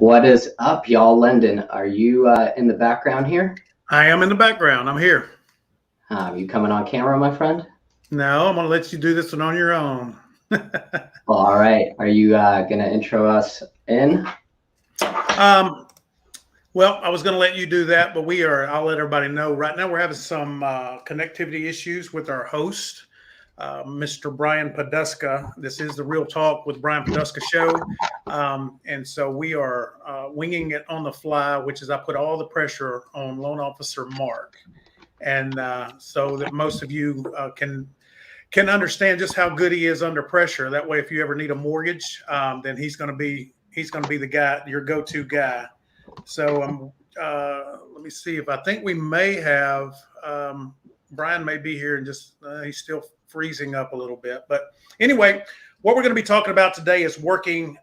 What is up, y'all? Lyndon, are you in the background here? I am in the background. I'm here. You coming on camera, my friend? No, I'm going to let you do this one on your own. Well, all right. Are you going to intro us in? Well, I was going to let you do that, but I'll let everybody know. Right now, we're having some connectivity issues with our host, Mr. Brian Poduska. This is the Real Talk with Brian Poduska show. And so we are winging it on the fly, which is I put all the pressure on loan officer Mark. And so that most of you can understand just how good he is under pressure. That way, if you ever need a mortgage, then he's going to be the guy, your go-to guy. So let me see if I think we may have Brian may be here and just he's still freezing up a little bit. But anyway, what we're going to be talking about today is working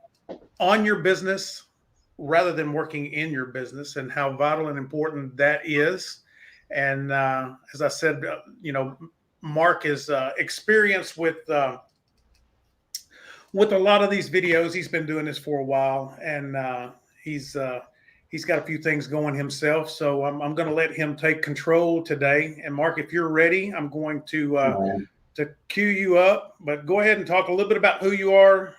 on your business rather than working in your business, and how vital and important that is. And as I said, Mark is experienced with a lot of these videos. He's been doing this for a while, and he's got a few things going himself. So I'm going to let him take control today. And Mark, if you're ready, I'm going to cue you up. But go ahead and talk a little bit about who you are.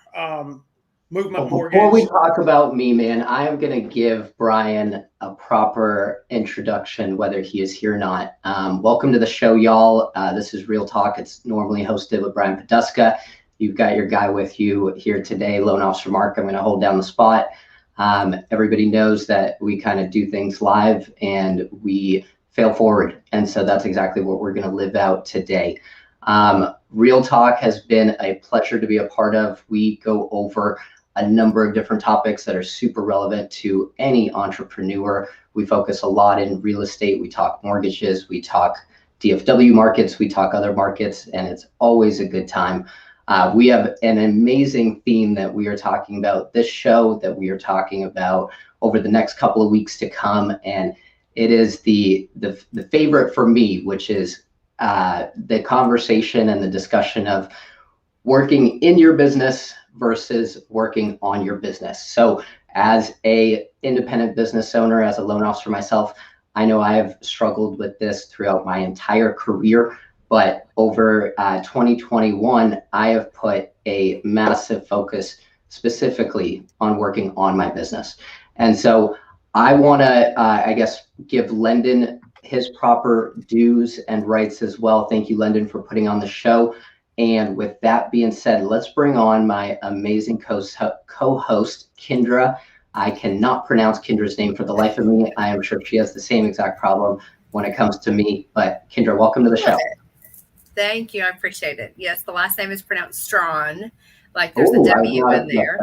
Movement Mortgage. Before we talk about me, man, I am going to give Brian a proper introduction, whether he is here or not. Welcome to the show, y'all. This is Real Talk. It's normally hosted with Brian Poduska. You've got your guy with you here today, Loan Officer Mark. I'm going to hold down the spot. Everybody knows that we kind of do things live and we fail forward. And so that's exactly what we're going to live out today. Real Talk has been a pleasure to be a part of. We go over a number of different topics that are super relevant to any entrepreneur. We focus a lot in real estate. We talk mortgages, we talk DFW markets, we talk other markets, and it's always a good time. We have an amazing theme that we are talking about this show, that we are talking about over the next couple of weeks to come. And it is the favorite for me, which is the conversation and the discussion of working in your business versus working on your business. So as a independent business owner, as a loan officer myself, I know I have struggled with this throughout my entire career, but over 2021, I have put a massive focus specifically on working on my business. And so I want to, give Lyndon his proper dues and rights as well. Thank you, Lyndon, for putting on the show. And with that being said, let's bring on my amazing co-host, Kendra. I cannot pronounce Kendra's name for the life of me. I am sure she has the same exact problem when it comes to me. But Kendra, welcome to the show. Thank you. I appreciate it. Yes, the last name is pronounced Strawn, like there's a W in there.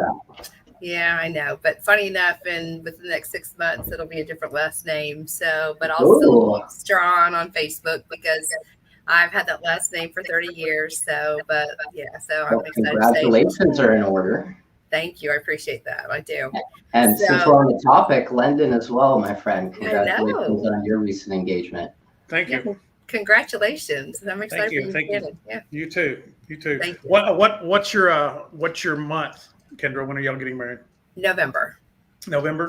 Yeah, I know. But funny enough, within the next 6 months, it'll be a different last name. So, but I'll still look Strawn on Facebook because I've had that last name for 30 years. So, but yeah, so I'm excited. Congratulations are in order. Thank you. I appreciate that. I do. And since we're on the topipic, Lyndon as well, my friend. Congratulations on your recent engagement. Thank you. Congratulations. I'm excited for you. Thank you. Yeah. You too. Thank you. What's your month, Kendra? When are y'all getting married? November.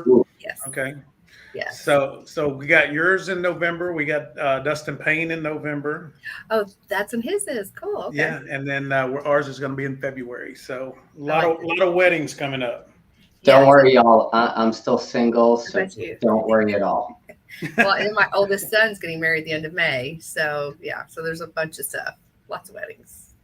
Ooh. Yes. Okay. Yes. So we got yours in November. We got Dustin Payne in November. Oh, that's when his is. Cool. Okay. Yeah, and then ours is going to be in February. So a lot of weddings coming up. Don't worry, y'all. I'm still single, so don't worry at all. Well, and my oldest son's getting married at the end of May. So yeah, so there's a bunch of stuff, lots of weddings.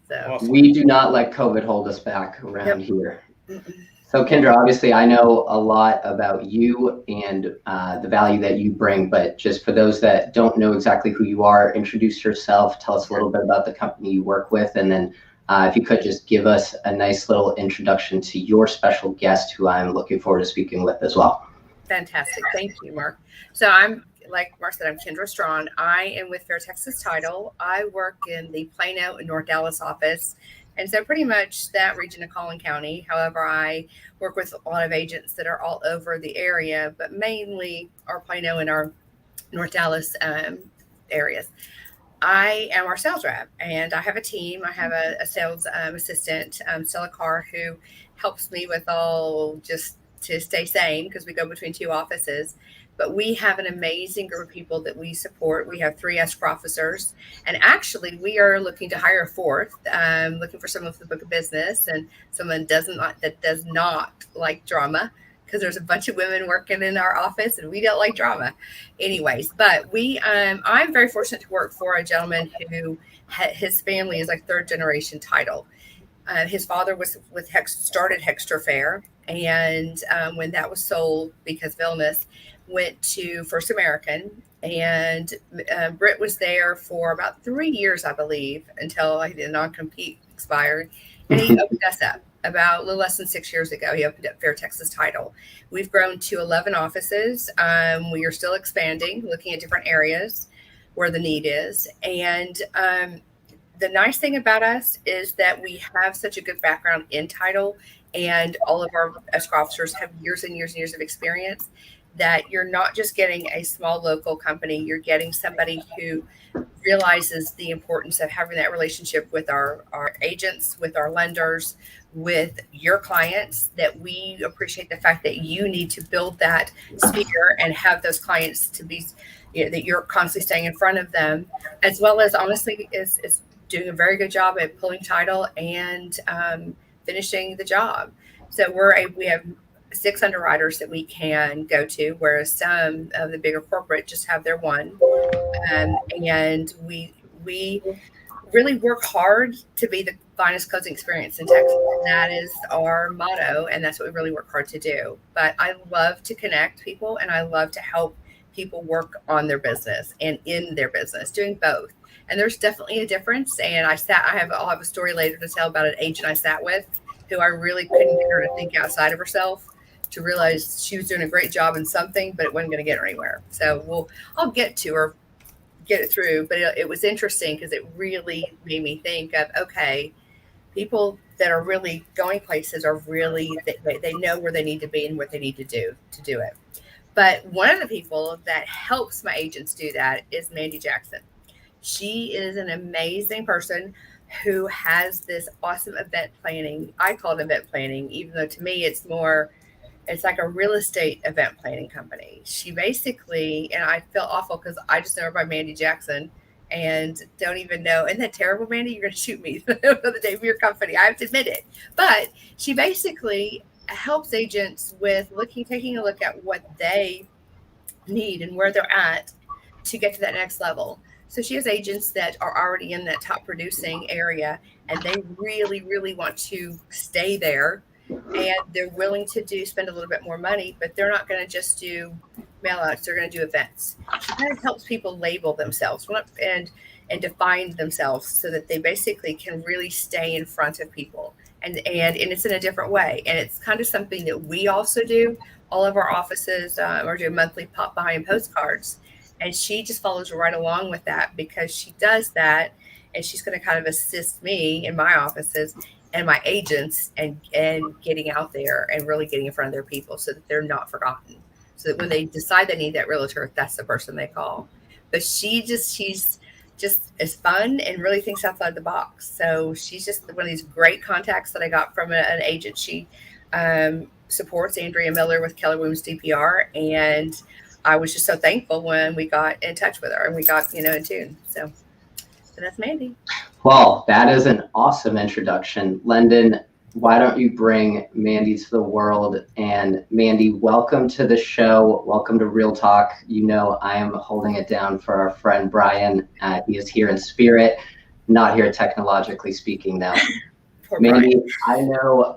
So awesome. We do not let COVID hold us back around here. So Kendra, obviously I know a lot about you and the value that you bring, but just for those that don't know exactly who you are, introduce yourself, tell us a little bit about the company you work with, and then if you could just give us a nice little introduction to your special guest who I'm looking forward to speaking with as well. Fantastic. Thank you, Mark. So I'm, like Mark said, I'm Kendra Strawn. I am with Fair Texas Title. I work in the Plano and North Dallas office. And so pretty much that region of Collin County. However, I work with a lot of agents that are all over the area, but mainly our Plano and our North Dallas areas. I am our sales rep, and I have a team. I have a sales assistant, Stella Carr, who helps me with all just to stay sane because we go between 2 offices. But we have an amazing group of people that we support. We have 3 escrow officers, and actually, we are looking to hire a 4th. Looking for someone for the book of business and someone that does not like drama, because there's a bunch of women working in our office and we don't like drama, anyways. But I'm very fortunate to work for a gentleman who his family is like 3rd generation title. His father was started Hexter Fair, and when that was sold because of illness, went to First American, and Britt was there for about 3 years, I believe, until the non-compete expired, and he opened us up about a little less than 6 years ago. He opened up Fair Texas Title. We've grown to 11 offices. We are still expanding, looking at different areas where the need is, and the nice thing about us is that we have such a good background in title, and all of our escrow officers have years and years and years of experience, that you're not just getting a small local company, you're getting somebody who realizes the importance of having that relationship with our agents, with our lenders, with your clients, that we appreciate the fact that you need to build that sphere and have those clients to be, that you're constantly staying in front of them, as well as honestly is doing a very good job at pulling title and finishing the job. So we have 6 underwriters that we can go to, whereas some of the bigger corporate just have their one. And we really work hard to be the finest closing experience in Texas. And that is our motto, and that's what we really work hard to do. But I love to connect people, and I love to help people work on their business and in their business, doing both. And there's definitely a difference. And I'll have a story later to tell about an agent I sat with who I really couldn't get her to think outside of herself, to realize she was doing a great job in something, but it wasn't going to get her anywhere. So I'll get to her, get it through. But it was interesting because it really made me think of, okay, people that are really going places are really, they know where they need to be and what they need to do it. But one of the people that helps my agents do that is Mandy Jackson. She is an amazing person who has this awesome event planning. I call it event planning, even though to me it's like a real estate event planning company. She basically, and I feel awful because I just know her by Mandy Jackson and don't even know. Isn't that terrible, Mandy? You're going to shoot me for the name of your company. I have to admit it. But she basically helps agents with taking a look at what they need and where they're at to get to that next level. So she has agents that are already in that top producing area, and they really, really want to stay there, and they're willing to spend a little bit more money, but they're not going to just do mail outs. They're going to do events. She kind of helps people label themselves and define themselves so that they basically can really stay in front of people. And it's in a different way. And it's kind of something that we also do. All of our offices are doing monthly pop by and postcards. And she just follows right along with that because she does that. And she's going to kind of assist me in my offices and my agents and getting out there and really getting in front of their people so that they're not forgotten. So that when they decide they need that realtor, that's the person they call. But she's just is fun and really thinks outside the box. So she's just one of these great contacts that I got from an agent. She supports Andrea Miller with Keller Williams DPR. And I was just so thankful when we got in touch with her and we got, in tune. So that's Mandy. Well, that is an awesome introduction. Lendon, why don't you bring Mandy to the world? And Mandy, welcome to the show. Welcome to Real Talk. I am holding it down for our friend Brian. He is here in spirit, not here technologically speaking now. Mandy, I know,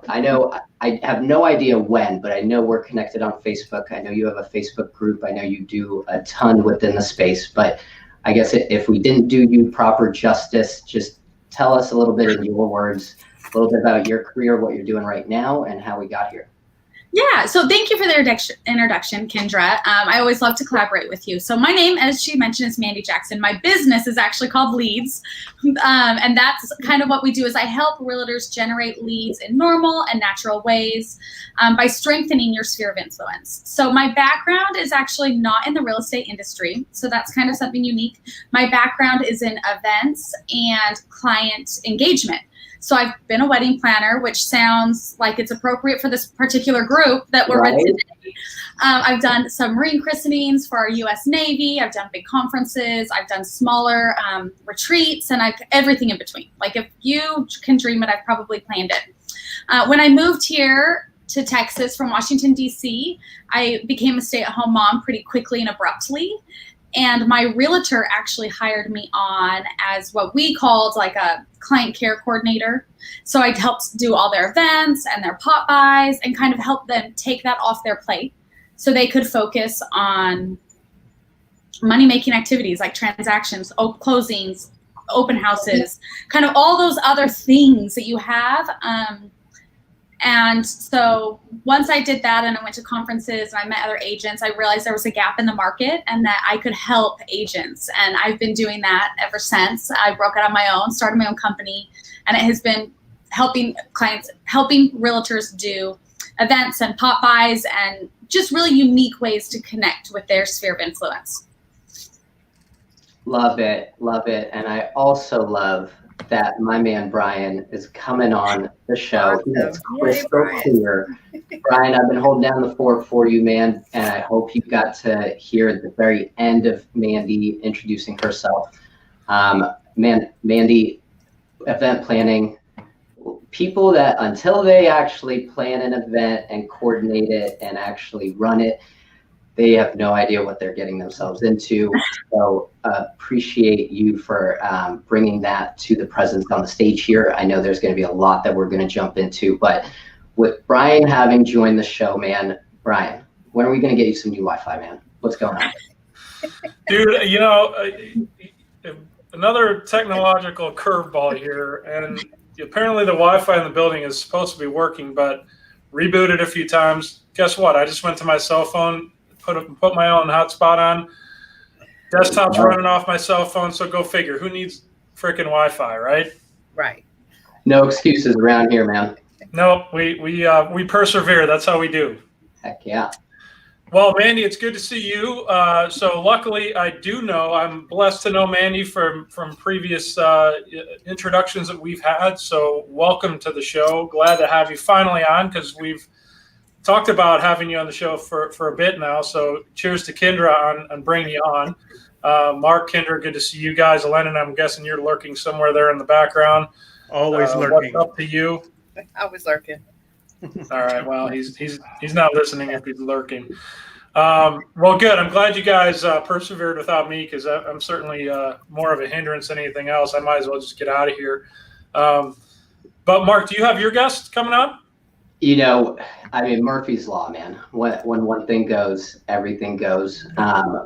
I have no idea when, but I know we're connected on Facebook. I know you have a Facebook group. I know you do a ton within the space, but I guess if we didn't do you proper justice, just tell us a little bit in your words, a little bit about your career, what you're doing right now, and how we got here. Yeah, so thank you for the introduction, Kendra. I always love to collaborate with you. So my name, as she mentioned, is Mandy Jackson. My business is actually called Leads, and that's kind of what we do is I help realtors generate leads in normal and natural ways by strengthening your sphere of influence. So my background is actually not in the real estate industry, so that's kind of something unique. My background is in events and client engagement. So I've been a wedding planner, which sounds like it's appropriate for this particular group that we're with today. I've done some Marine christenings for our U.S. Navy. I've done big conferences. I've done smaller retreats, and everything in between. Like, if you can dream it, I've probably planned it. When I moved here to Texas from Washington, D.C., I became a stay-at-home mom pretty quickly and abruptly. And my realtor actually hired me on as what we called like a client care coordinator. So I helped do all their events and their pop buys and kind of help them take that off their plate so they could focus on money-making activities like transactions, closings, open houses, kind of all those other things that you have. And so once I did that and I went to conferences and I met other agents, I realized there was a gap in the market and that I could help agents. And I've been doing that ever since. I broke out on my own, started my own company, and it has been helping clients, helping realtors do events and pop buys and just really unique ways to connect with their sphere of influence. Love it. Love it. And I also love that my man Brian is coming on the show. It's crystal clear. Brian, I've been holding down the fort for you, man, and I hope you got to hear the very end of Mandy introducing herself. Mandy, event planning, people that until they actually plan an event and coordinate it and actually run it, they have no idea what they're getting themselves into. So appreciate you for bringing that to the presence on the stage here. I know there's going to be a lot that we're going to jump into, but with Brian having joined the show, man, Brian, when are we going to get you some new Wi-Fi, man? What's going on? Dude, you know, another technological curveball here, and apparently the Wi-Fi in the building is supposed to be working, but rebooted a few times. Guess what? I just went to my cell phone, put my own hotspot on. Desktop's running off my cell phone, so go figure. Who needs freaking Wi-Fi, right? Right. No excuses around here, man. No, we persevere. That's how we do. Heck yeah. Well, Mandy, it's good to see you. So luckily, I do know, I'm blessed to know Mandy from previous introductions that we've had. So welcome to the show. Glad to have you finally on, because we've talked about having you on the show for a bit now. So cheers to Kendra on bringing you on. Mark, Kendra, good to see you guys. Lennon, I'm guessing you're lurking somewhere there in the background. Always lurking. What's up to you? I was lurking. All right. Well, he's not listening if he's lurking. Well, good. I'm glad you guys persevered without me, because I'm certainly more of a hindrance than anything else. I might as well just get out of here. But Mark, do you have your guest coming on? You know, I mean, Murphy's Law, man. When one thing goes, everything goes.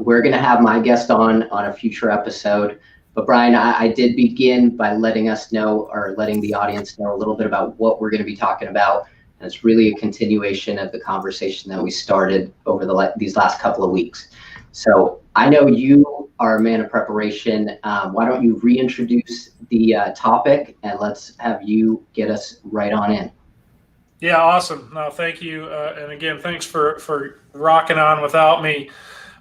We're going to have my guest on a future episode. But Brian, I did begin by letting us know, or letting the audience know a little bit about what we're going to be talking about. And it's really a continuation of the conversation that we started over these last couple of weeks. So I know you are a man of preparation. Why don't you reintroduce the topic, and let's have you get us right on in. Yeah, awesome. No, thank you. And again, thanks for rocking on without me.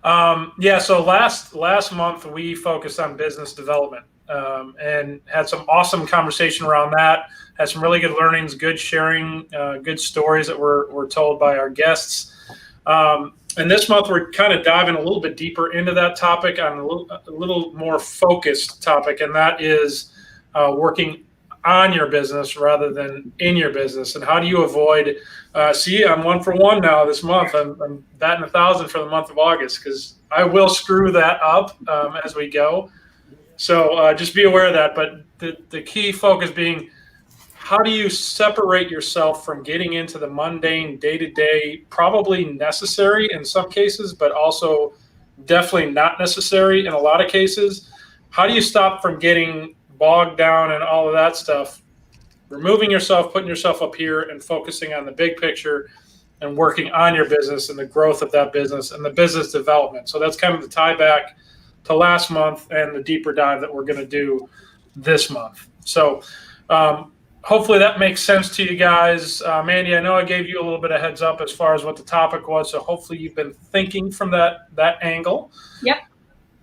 So last month we focused on business development and had some awesome conversation around that. Had some really good learnings, good sharing, good stories that were told by our guests. And this month we're kind of diving a little bit deeper into that topic on a little more focused topic, and that is working on your business rather than in your business. And how do you avoid, I'm 1 for 1 now this month. I'm batting 1,000 for the month of August, because I will screw that up as we go. So just be aware of that. But the key focus being, how do you separate yourself from getting into the mundane day-to-day, probably necessary in some cases, but also definitely not necessary in a lot of cases? How do you stop from getting bogged down and all of that stuff, removing yourself, putting yourself up here and focusing on the big picture and working on your business and the growth of that business and the business development? So that's kind of the tie back to last month and the deeper dive that we're going to do this month. So hopefully that makes sense to you guys. Mandy, I know I gave you a little bit of heads up as far as what the topic was, so hopefully you've been thinking from that angle. Yep.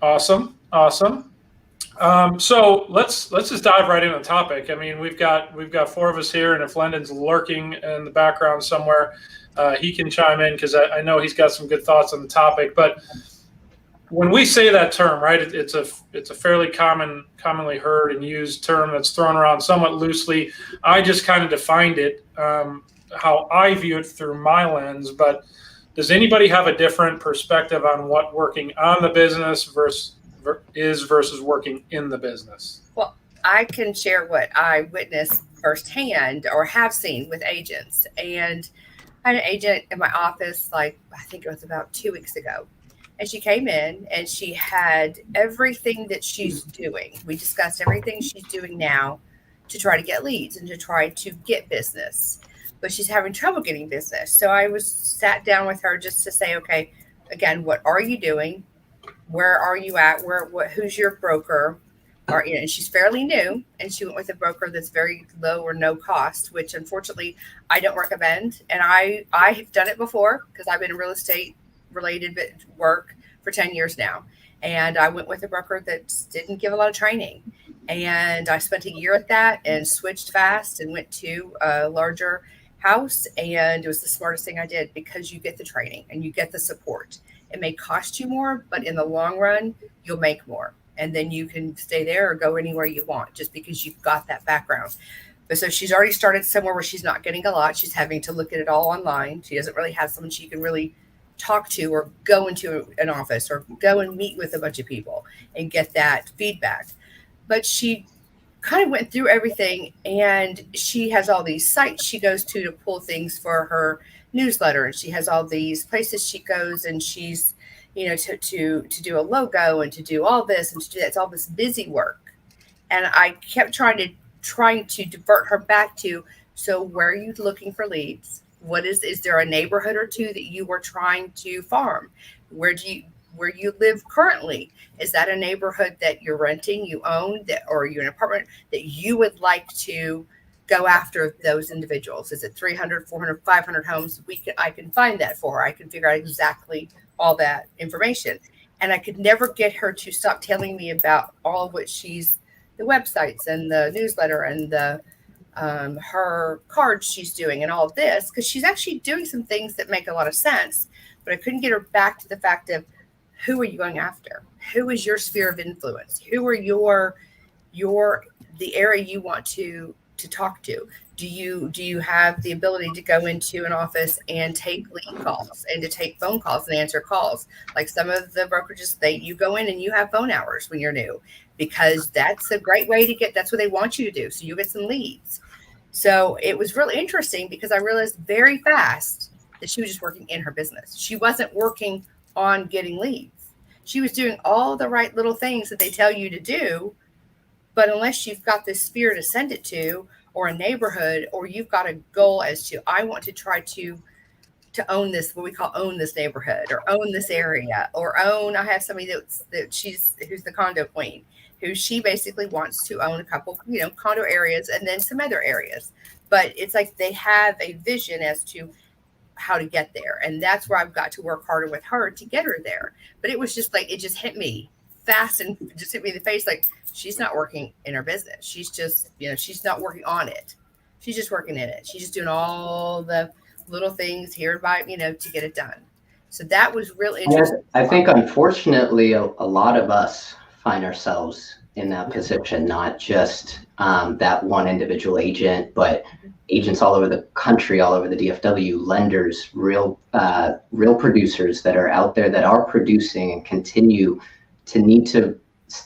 Awesome. So let's just dive right into the topic. I mean, we've got 4 of us here, and if Lendon's lurking in the background somewhere, he can chime in because I know he's got some good thoughts on the topic. But when we say that term, right, it's a fairly commonly heard and used term that's thrown around somewhat loosely. I just kind of defined it how I view it through my lens. But does anybody have a different perspective on what working on the business versus working in the business? Well, I can share what I witnessed firsthand or have seen with agents. And I had an agent in my office, like I think it was about 2 weeks ago. And she came in and she had everything that she's doing. We discussed everything she's doing now to try to get leads and to try to get business. But she's having trouble getting business. So I sat down with her just to say, okay, again, what are you doing? Where are you at? Who's your broker? And she's fairly new, and she went with a broker that's very low or no cost, which unfortunately I don't recommend. And I have done it before because I've been in real estate related work for 10 years now. And I went with a broker that didn't give a lot of training. And I spent a year at that and switched fast and went to a larger house. And it was the smartest thing I did because you get the training and you get the support. It may cost you more, but in the long run, you'll make more. And then you can stay there or go anywhere you want just because you've got that background. But so she's already started somewhere where she's not getting a lot. She's having to look at it all online. She doesn't really have someone she can really talk to or go into an office or go and meet with a bunch of people and get that feedback. But she kind of went through everything, and she has all these sites she goes to pull things for her newsletter, and she has all these places she goes, and she's to do a logo and to do all this and to do that. It's all this busy work. And I kept trying to divert her back to, so where are you looking for leads? Is there a neighborhood or two that you were trying to farm? Where you live currently? Is that a neighborhood that you're renting, you own, or you're an apartment that you would like to go after those individuals? Is it 300, 400, 500 homes? I can find that for her. I can figure out exactly all that information. And I could never get her to stop telling me about all of what the websites and the newsletter and the her cards she's doing and all of this, because she's actually doing some things that make a lot of sense. But I couldn't get her back to the fact of, who are you going after? Who is your sphere of influence? Who are the area you want to talk to? Do you have the ability to go into an office and take lead calls and to take phone calls and answer calls? Like some of the brokerages, you go in and you have phone hours when you're new, because that's a great way that's what they want you to do. So you get some leads. So it was really interesting because I realized very fast that she was just working in her business. She wasn't working on getting leads. She was doing all the right little things that they tell you to do. But unless you've got this sphere to send it to, or a neighborhood, or you've got a goal as to, I want to try to own this, what we call own this neighborhood, or own this area, or I have somebody who's the condo queen, who she basically wants to own a couple, condo areas and then some other areas. But it's like they have a vision as to how to get there. And that's where I've got to work harder with her to get her there. But it was just like, it just hit me fast and just hit me in the face. Like, she's not working in her business. She's just, she's not working on it. She's just working in it. She's just doing all the little things here by, to get it done. So that was real interesting. I think, unfortunately, a lot of us find ourselves in that position, not just that one individual agent, but agents all over the country, all over the DFW, lenders, real producers that are out there that are producing and continue to need to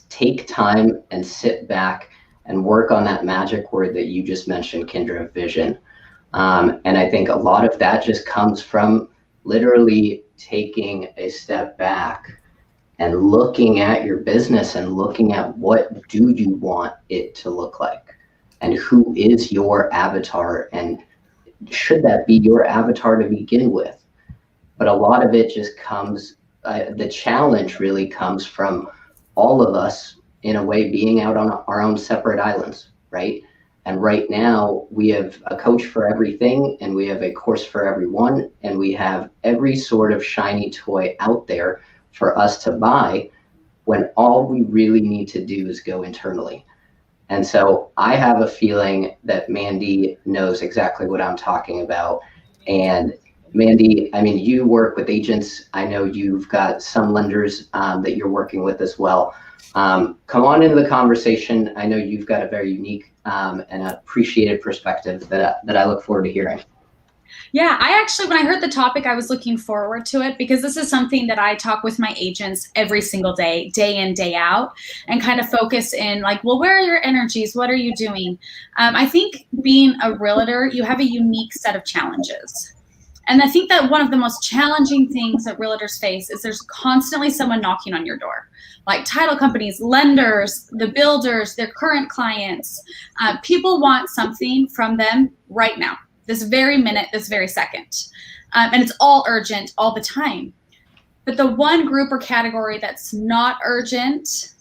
take time and sit back and work on that magic word that you just mentioned, Kendra, vision. And I think a lot of that just comes from literally taking a step back and looking at your business and looking at what do you want it to look like, and who is your avatar, and should that be your avatar to begin with? But a lot of it just comes, the challenge really comes from all of us in a way being out on our own separate islands, right? And right now we have a coach for everything, and we have a course for everyone, and we have every sort of shiny toy out there for us to buy. when all we really need to do is go internally. And so I have a feeling that Mandy knows exactly what I'm talking about. And Mandy, I mean, you work with agents. I know you've got some lenders that you're working with as well. Come on into the conversation. I know you've got a very unique and appreciated perspective that I look forward to hearing. Yeah, I actually, when I heard the topic, I was looking forward to it because this is something that I talk with my agents every single day, day in, day out, and kind of focus in like, well, where are your energies? What are you doing? I think being a realtor, you have a unique set of challenges. And I think that one of the most challenging things that realtors face is there's constantly someone knocking on your door, like title companies, lenders, the builders, their current clients. People want something from them right now, this very minute, this very second. And it's all urgent all the time. But the one group or category that's not urgent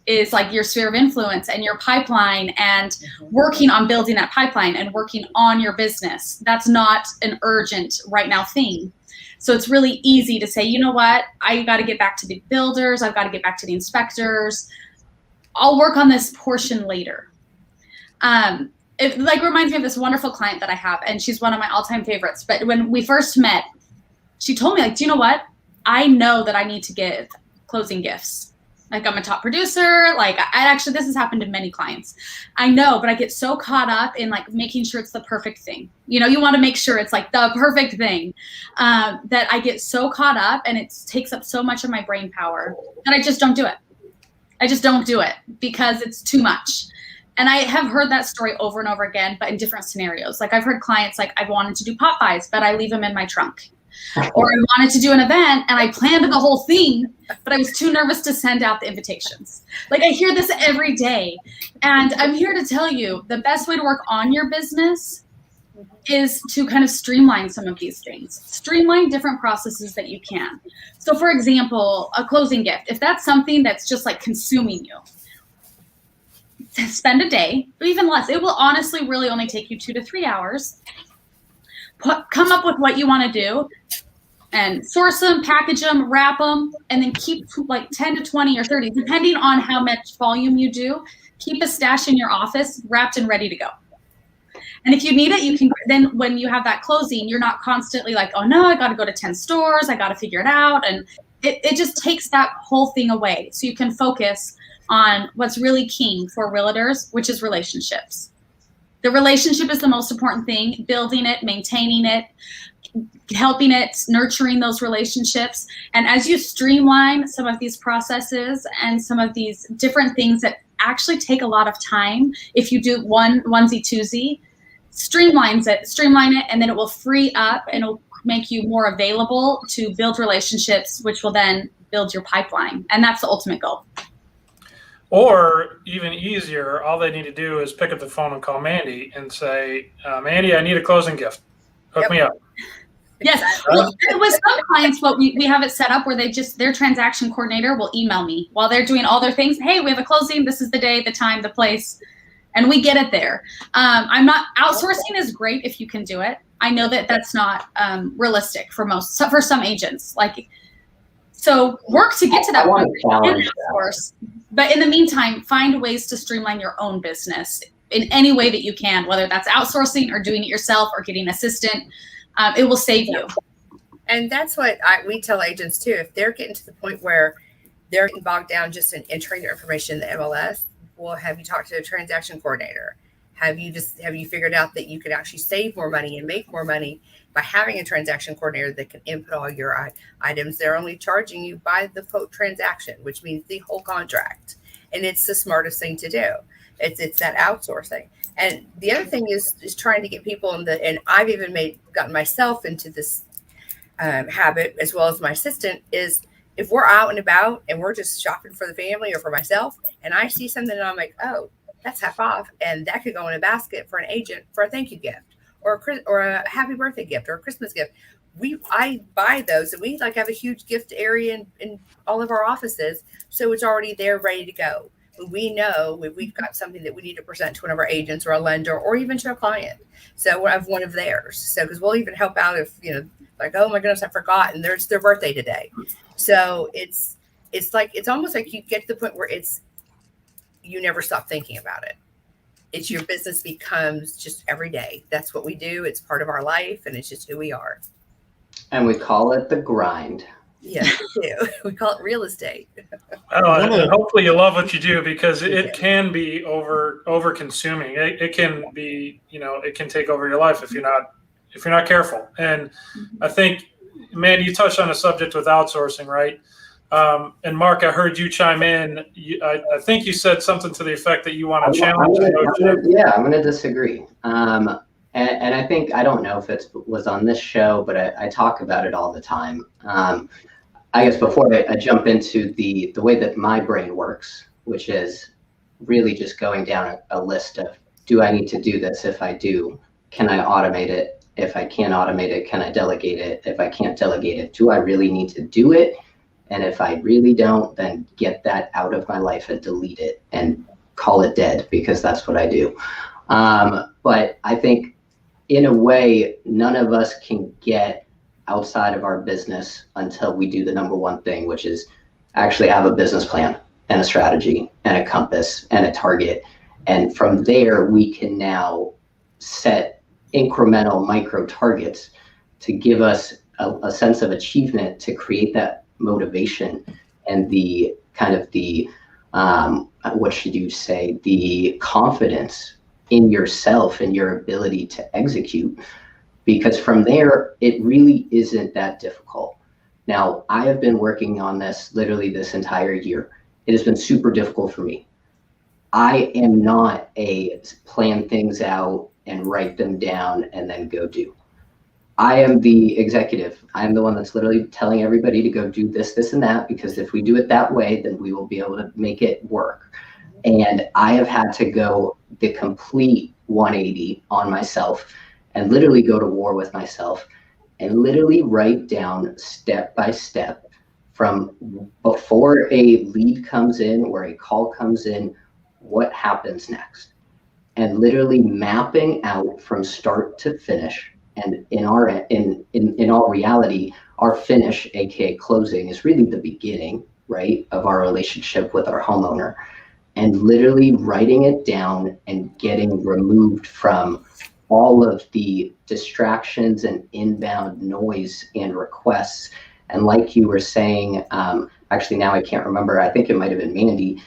is like your sphere of influence and your pipeline and working on building that pipeline and working on your business. That's not an urgent right now thing. So it's really easy to say, you know what, I got to get back to the builders. I've got to get back to the inspectors. I'll work on this portion later. It like reminds me of this wonderful client that I have, and she's one of my all-time favorites. But when we first met, she told me, like, do you know what? I know that I need to give closing gifts. Like, I'm a top producer. Like, actually, this has happened to many clients. I know, but I get so caught up in like making sure it's the perfect thing. You know, you want to make sure it's like the perfect thing, that I get so caught up and it takes up so much of my brain power that I just don't do it. I just don't do it because it's too much. And I have heard that story over and over again, but in different scenarios. Like I've heard clients like, I wanted to do pop-bys, but I leave them in my trunk. Or I wanted to do an event and I planned the whole thing, but I was too nervous to send out the invitations. Like I hear this every day. And I'm here to tell you the best way to work on your business is to kind of streamline some of these things. Streamline different processes that you can. So for example, a closing gift, if that's something that's just like consuming you, spend a day, or even less. It will honestly really only take you 2 to 3 hours. Come up with what you want to do and source them, package them, wrap them, and then keep like 10 to 20 or 30, depending on how much volume you do. Keep a stash in your office, wrapped and ready to go. And if you need it, you can, then when you have that closing, you're not constantly like, oh no, I got to go to 10 stores. I got to figure it out. And it just takes that whole thing away. So you can focus on what's really key for realtors, which is relationships. The relationship is the most important thing, building it, maintaining it, helping it, nurturing those relationships. And as you streamline some of these processes and some of these different things that actually take a lot of time, if you do onesie twosie, streamline it, and then it will free up and it'll make you more available to build relationships, which will then build your pipeline. And that's the ultimate goal. Or even easier, all they need to do is pick up the phone and call Mandy and say, Mandy, I need a closing gift. Hook me up. Yes. Well, with some clients, what we have it set up where their transaction coordinator will email me while they're doing all their things. Hey, we have a closing. This is the day, the time, the place. And we get it there. Outsourcing is great if you can do it. I know that that's not realistic for some agents. So work to get to that point, of course. But in the meantime, find ways to streamline your own business in any way that you can, whether that's outsourcing or doing it yourself or getting an assistant. It will save you. And that's what we tell agents too. If they're getting to the point where they're getting bogged down just in entering their information in the MLS, well, have you talked to a transaction coordinator? Have you figured out that you could actually save more money and make more money by having a transaction coordinator that can input all your items? They're only charging you by the quote transaction, which means the whole contract. And it's the smartest thing to do. It's that outsourcing. And the other thing is trying to get people and I've even gotten myself into this habit, as well as my assistant, is if we're out and about and we're just shopping for the family or for myself, and I see something and I'm like, oh, that's half off, and that could go in a basket for an agent for a thank you gift or a happy birthday gift or a Christmas gift. I buy those, and we have a huge gift area in all of our offices, so it's already there ready to go. When we know we've got something that we need to present to one of our agents or a lender or even to a client, so I have one of theirs. So because we'll even help out if like, oh my goodness, I forgot, and there's their birthday today. So it's it's almost like you get to the point where you never stop thinking about it. It's your business becomes just every day. That's what we do. It's part of our life, and it's just who we are. And we call it the grind. Yes, we do. We call it real estate. And hopefully you love what you do, because it can be over consuming. It can be, it can take over your life if you're not careful. And I think, man, you touched on a subject with outsourcing, right? And Mark, I heard you chime in. I think you said something to the effect that you want to challenge. I'm going to disagree. And I think, I don't know if it was on this show, but I talk about it all the time. I guess before I jump into the way that my brain works, which is really just going down a list of, do I need to do this? If I do, can I automate it? If I can't automate it, can I delegate it? If I can't delegate it, do I really need to do it? And if I really don't, then get that out of my life and delete it and call it dead, because that's what I do. But I think, in a way, none of us can get outside of our business until we do the number one thing, which is actually have a business plan and a strategy and a compass and a target. And from there, we can now set incremental micro targets to give us a sense of achievement, to create that motivation and the kind of the what should you say, the confidence in yourself and your ability to execute. Because from there, it really isn't that difficult. Now, I have been working on this literally this entire year. It has been super difficult for me. I am not a plan things out and write them down and then go do. I am the executive. I am the one that's literally telling everybody to go do this, this, and that, because if we do it that way, then we will be able to make it work. And I have had to go the complete 180 on myself and literally go to war with myself and literally write down step by step, from before a lead comes in or a call comes in, what happens next, and literally mapping out from start to finish. And in all reality, our finish, aka closing, is really the beginning, right, of our relationship with our homeowner. And literally writing it down and getting removed from all of the distractions and inbound noise and requests. And like you were saying, actually now I can't remember, I think it might have been Mandy,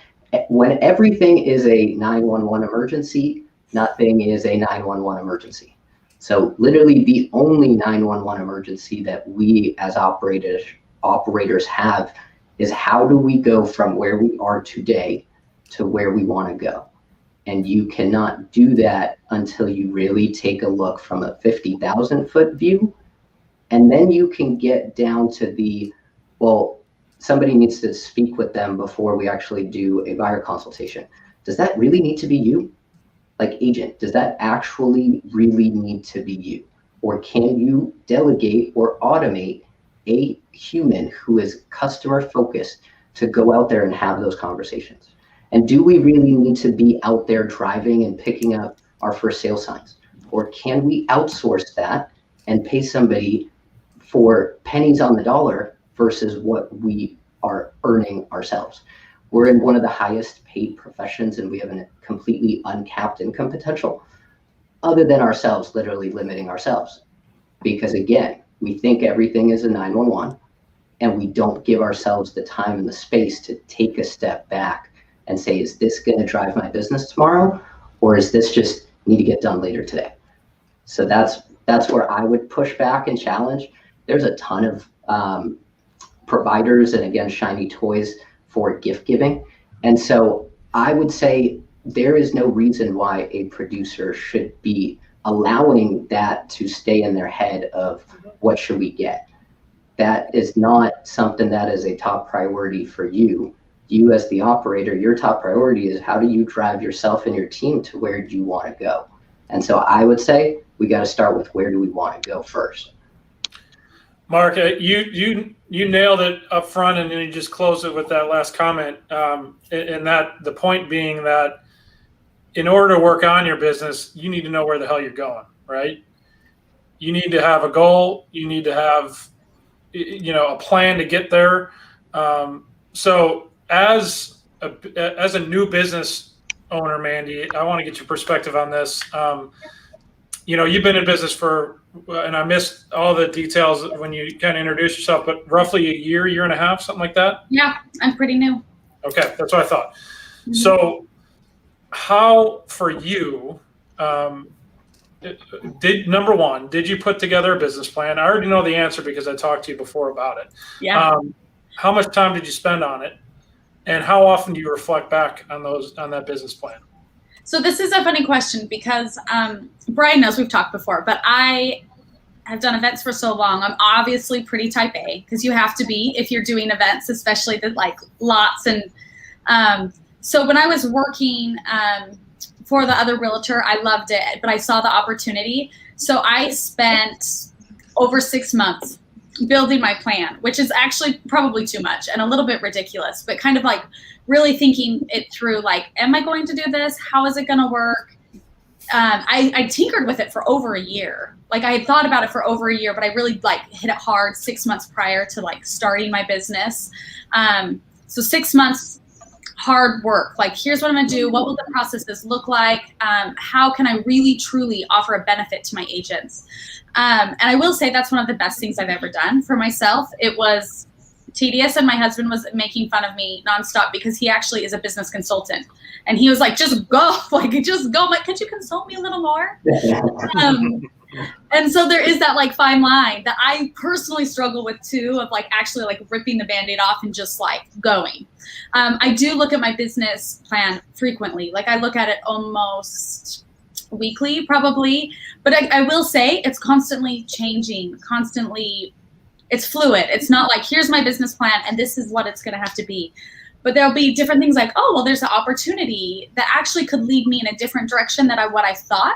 when everything is a 911 emergency, nothing is a 911 emergency. So literally the only 911 emergency that we as operators have is, how do we go from where we are today to where we want to go? And you cannot do that until you really take a look from a 50,000 foot view. And then you can get down to the, well, somebody needs to speak with them before we actually do a buyer consultation. Does that really need to be you? Like agent, does that actually really need to be you? Or can you delegate or automate a human who is customer focused to go out there and have those conversations? And do we really need to be out there driving and picking up our first sale signs? Or can we outsource that and pay somebody for pennies on the dollar versus what we are earning ourselves? We're in one of the highest paid professions, and we have a completely uncapped income potential, other than ourselves literally limiting ourselves. Because again, we think everything is a 911, and we don't give ourselves the time and the space to take a step back and say, is this going to drive my business tomorrow? Or is this just need to get done later today? So that's where I would push back and challenge. There's a ton of providers and, again, shiny toys for gift giving. And so I would say there is no reason why a producer should be allowing that to stay in their head of what should we get. That is not something that is a top priority for you. You as the operator, your top priority is, how do you drive yourself and your team to where you want to go? And so I would say we got to start with, where do we want to go first? Mark, you nailed it up front, and then you just closed it with that last comment. And that the point being that in order to work on your business, you need to know where the hell you're going, right? You need to have a goal. You need to have, a plan to get there. So as a new business owner, Mandy, I want to get your perspective on this. You've been in business for, and I missed all the details when you kind of introduced yourself, but roughly a year and a half, something like that? Yeah, I'm pretty new. Okay, that's what I thought. Mm-hmm. So how, for you, number one, did you put together a business plan? I already know the answer because I talked to you before about it. Yeah. How much time did you spend on it? And how often do you reflect back on that business plan? So this is a funny question because Brian knows we've talked before, but I have done events for so long. I'm obviously pretty type A because you have to be if you're doing events, especially the like lots. And so when I was working for the other realtor, I loved it, but I saw the opportunity. So I spent over 6 months building my plan, which is actually probably too much and a little bit ridiculous, but kind of like really thinking it through, like, am I going to do this? How is it going to work? I tinkered with it for over a year. Like I had thought about it for over a year, but I really like hit it hard 6 months prior to like starting my business. So 6 months hard work, like here's what I'm gonna do, what will the processes look like, how can I really truly offer a benefit to my agents. And I will say that's one of the best things I've ever done for myself. It was tedious, and my husband was making fun of me nonstop because he actually is a business consultant, and he was like, just go, like just go. I'm like, could you consult me a little more? And so there is that like fine line that I personally struggle with too, of like actually like ripping the Band-Aid off and just like going. I do look at my business plan frequently. Like I look at it almost weekly probably, but I will say it's constantly changing, it's fluid. It's not like, here's my business plan and this is what it's going to have to be. But there'll be different things like, oh, well, there's an opportunity that actually could lead me in a different direction than what I thought,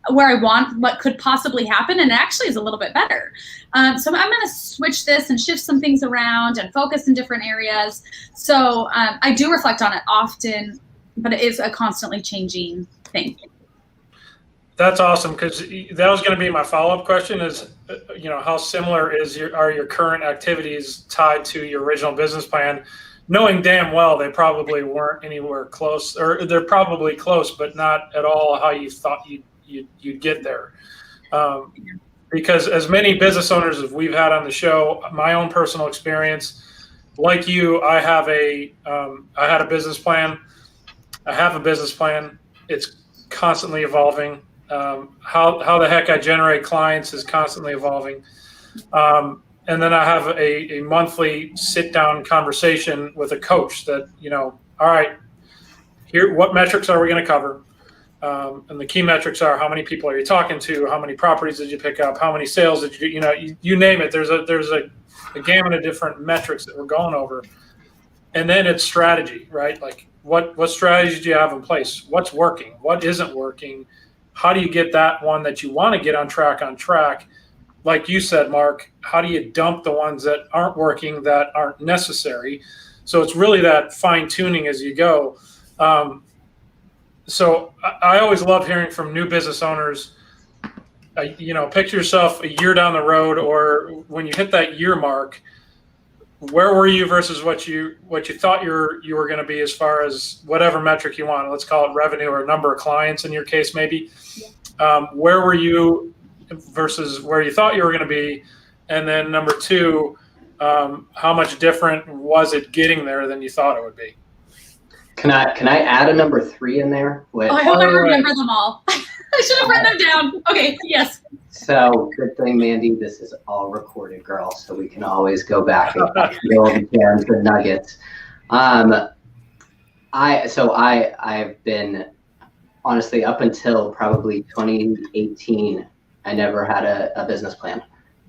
where I want, what could possibly happen, and it actually is a little bit better. So I'm going to switch this and shift some things around and focus in different areas. So I do reflect on it often, but it is a constantly changing thing. That's awesome, because that was going to be my follow-up question is, how similar are your current activities tied to your original business plan, knowing damn well they probably weren't anywhere close, or they're probably close, but not at all how you thought you'd get there. Because as many business owners as we've had on the show, my own personal experience, like you, I had a business plan. I have a business plan. It's constantly evolving. How the heck I generate clients is constantly evolving. And then I have a monthly sit down conversation with a coach that, all right, here, what metrics are we going to cover? And the key metrics are, how many people are you talking to? How many properties did you pick up? How many sales did you name it. There's a gamut of different metrics that we're going over. And then it's strategy, right? Like what strategies do you have in place? What's working? What isn't working? How do you get that one that you want to get on track? Like you said, Mark, how do you dump the ones that aren't working, that aren't necessary? So it's really that fine tuning as you go. So I always love hearing from new business owners. Picture yourself a year down the road, or when you hit that year mark, where were you versus what you thought you were going to be as far as whatever metric you want. Let's call it revenue or number of clients in your case, maybe. Where were you versus where you thought you were going to be? And then number two, how much different was it getting there than you thought it would be? Can I add a number 3 in there? I hope I remember them all. I should have written them down. Okay, yes. So good thing, Mandy, this is all recorded, girl, so we can always go back and fill the gems and nuggets. I've been, honestly, up until probably 2018, I never had a business plan.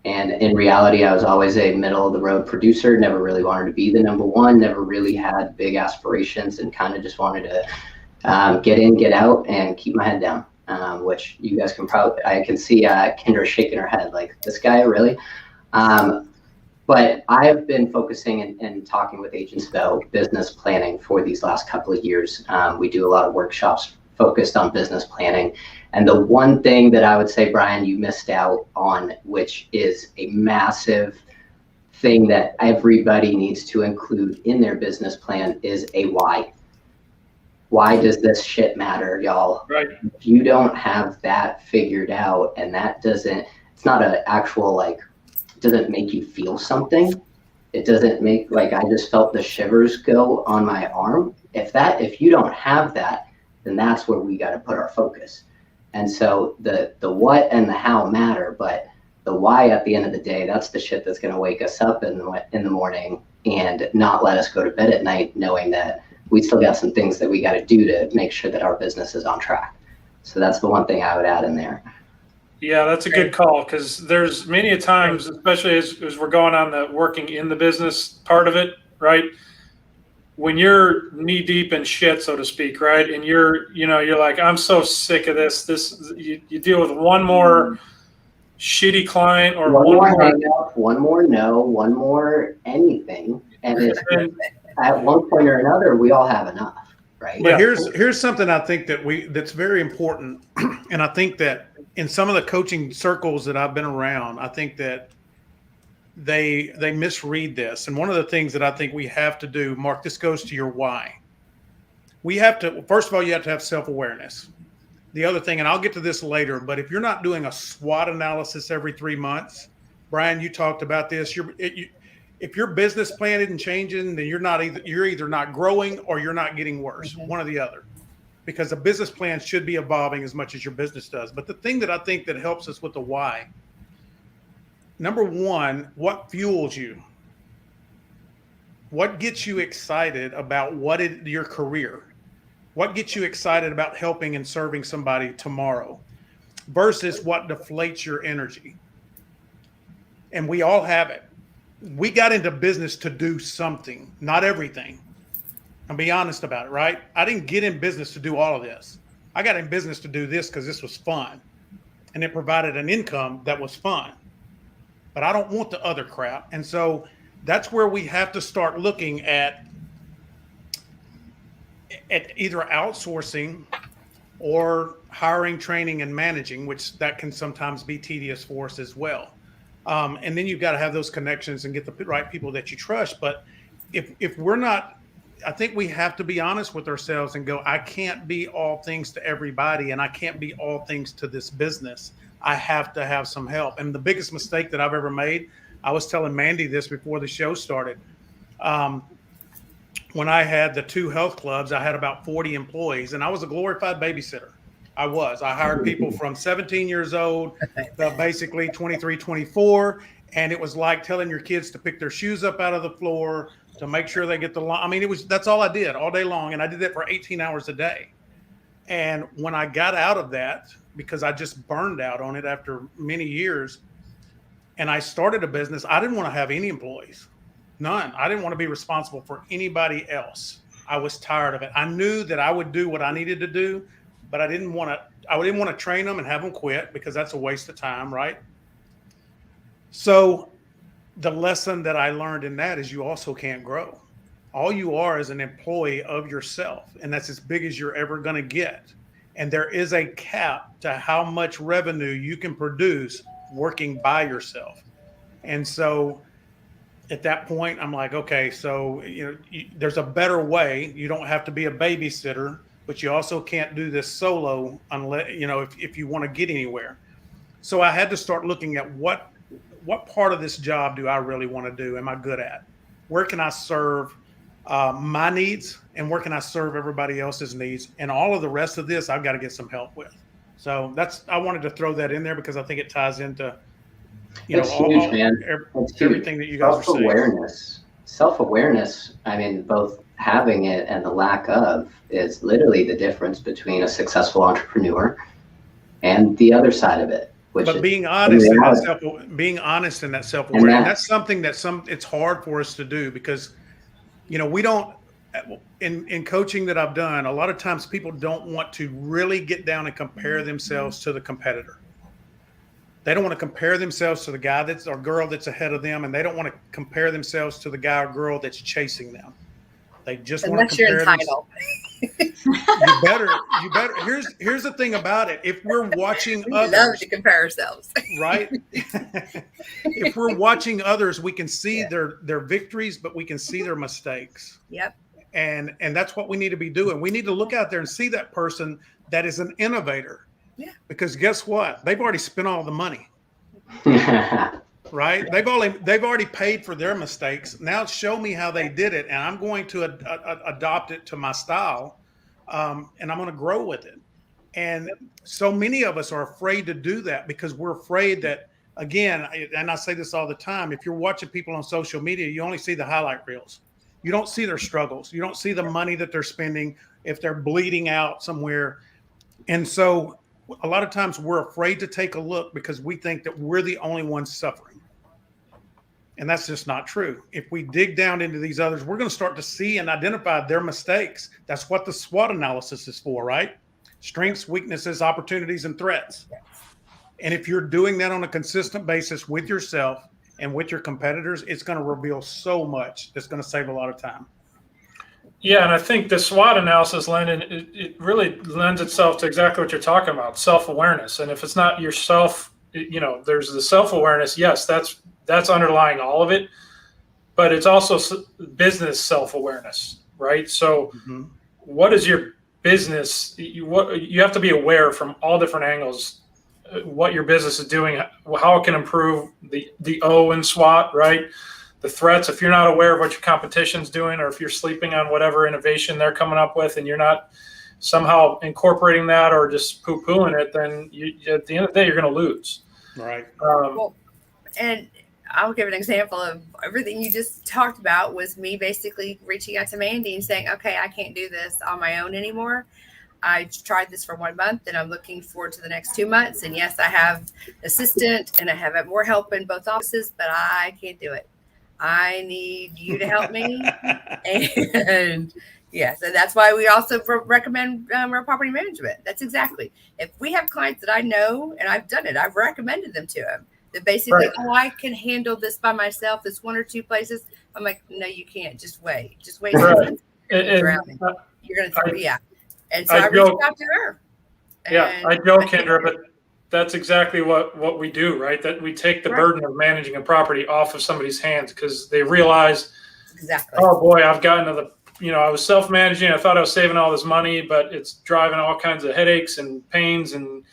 And in reality, I was always a middle of the road producer, never really wanted to be the number one, never really had big aspirations, and kind of just wanted to get in, get out, and keep my head down, which you guys I can see Kendra shaking her head like, this guy, really? But I have been focusing and talking with agents about business planning for these last couple of years. We do a lot of workshops focused on business planning. And the one thing that I would say, Brian, you missed out on, which is a massive thing that everybody needs to include in their business plan is a why. Why does this shit matter, y'all? Right. If you don't have that figured out, and that doesn't, it's not an actual, like, it doesn't make you feel something. It doesn't make, like, I just felt the shivers go on my arm. If you don't have that, then that's where we got to put our focus. And so the what and the how matter, but the why at the end of the day, that's the shit that's going to wake us up in the morning and not let us go to bed at night knowing that we still got some things that we got to do to make sure that our business is on track. So that's the one thing I would add in there. Yeah, that's a good call, because there's many a times, especially as we're going on the working in the business part of it, right? When you're knee deep in shit, so to speak, right? And you're like, I'm so sick of this. You deal with one more shitty client or one more hangout, one more no, one more anything. And it's at one point or another, we all have enough, right? But here's something I think that's very important. And I think that in some of the coaching circles that I've been around, I think that they misread this. And one of the things that I think we have to do, Mark, this goes to your why. We have to, first of all, you have to have self-awareness. The other thing, and I'll get to this later, but if you're not doing a SWOT analysis every 3 months, Brian, you talked about this. If your business plan isn't changing, then you're either not growing or you're not getting worse, one or the other, because the business plan should be evolving as much as your business does. But the thing that I think that helps us with the why, number one, what fuels you? What gets you excited about your career? What gets you excited about helping and serving somebody tomorrow versus what deflates your energy? And we all have it. We got into business to do something, not everything. I'll be honest about it, right? I didn't get in business to do all of this. I got in business to do this because this was fun. And it provided an income that was fun. But I don't want the other crap. And so that's where we have to start looking at either outsourcing or hiring, training, and managing, which that can sometimes be tedious for us as well. And then you've got to have those connections and get the right people that you trust. But if we're not, I think we have to be honest with ourselves and go, I can't be all things to everybody, and I can't be all things to this business. I have to have some help. And the biggest mistake that I've ever made, I was telling Mandy this before the show started. When I had the 2 health clubs, I had about 40 employees, and I was a glorified babysitter. I hired people from 17 years old to basically 23, 24. And it was like telling your kids to pick their shoes up out of the floor, to make sure they get the line. I mean, that's all I did all day long. And I did that for 18 hours a day. And when I got out of that, because I just burned out on it after many years, and I started a business, I didn't want to have any employees, none. I didn't want to be responsible for anybody else. I was tired of it. I knew that I would do what I needed to do, but I didn't want to train them and have them quit, because that's a waste of time, right? So the lesson that I learned in that is you also can't grow. All you are is an employee of yourself, and that's as big as you're ever going to get. And there is a cap to how much revenue you can produce working by yourself. And so at that point, I'm like, okay, so there's a better way. You don't have to be a babysitter, but you also can't do this solo unless if you want to get anywhere. So I had to start looking at what part of this job do I really want to do? Am I good at? Where can I serve my needs, and where can I serve everybody else's needs? And all of the rest of this, I've got to get some help with. So I wanted to throw that in there because I think it ties into, huge, man. Everything that you guys are saying. Self-awareness. I mean, both having it and the lack of is literally the difference between a successful entrepreneur and the other side of it. But being honest in that self-awareness, and that's something it's hard for us to do, because we don't, in coaching that I've done, a lot of times people don't want to really get down and compare themselves to the competitor. They don't want to compare themselves to the guy or girl that's ahead of them, and they don't want to compare themselves to the guy or girl that's chasing them. They just want to Unless you're compare entitled. You better. Here's the thing about it. If we're watching We others, love to compare ourselves. right? If we're watching others, we can see their victories, but we can see their mistakes. Yep. And that's what we need to be doing. We need to look out there and see that person that is an innovator. Yeah. Because guess what? They've already spent all the money. Right? They've already paid for their mistakes. Now show me how they did it, and I'm going to adopt it to my style, and I'm going to grow with it. And so many of us are afraid to do that because we're afraid that, again, and I say this all the time, if you're watching people on social media, you only see the highlight reels. You don't see their struggles. You don't see the money that they're spending, if they're bleeding out somewhere. And so a lot of times we're afraid to take a look because we think that we're the only ones suffering. And that's just not true. If we dig down into these others, we're going to start to see and identify their mistakes. That's what the SWOT analysis is for, right? Strengths, weaknesses, opportunities, and threats. And if you're doing that on a consistent basis with yourself and with your competitors, it's going to reveal so much that's going to save a lot of time. Yeah, and I think the SWOT analysis, Landon, it really lends itself to exactly what you're talking about, self-awareness. And if it's not yourself, there's the self-awareness. Yes, that's underlying all of it, but it's also business self-awareness, right? So what is your business? You have to be aware from all different angles what your business is doing, how it can improve the O in SWOT, right? The threats. If you're not aware of what your competition's doing, or if you're sleeping on whatever innovation they're coming up with and you're not somehow incorporating that or just poo-pooing it, then at the end of the day, you're going to lose. Right. Well, and I'll give an example of everything you just talked about was me basically reaching out to Mandy and saying, okay, I can't do this on my own anymore. I tried this for 1 month and I'm looking forward to the next 2 months. And yes, I have an assistant and I have more help in both offices, but I can't do it. I need you to help me. And yes, and that's why we also recommend real property management. That's exactly. If we have clients that I know and I've done it, I've recommended them to them. That basically, Right. Oh, I can handle this by myself. This 1 or 2 places. I'm like, no, you can't. Just wait. Right. You're going to throw me out. And so I I reached out to her. Yeah, I joke, Kendra, but that's exactly what we do, right? That we take the burden of managing a property off of somebody's hands because they realize, exactly. Oh boy, I've gotten to I was self-managing. I thought I was saving all this money, but it's driving all kinds of headaches and pains. And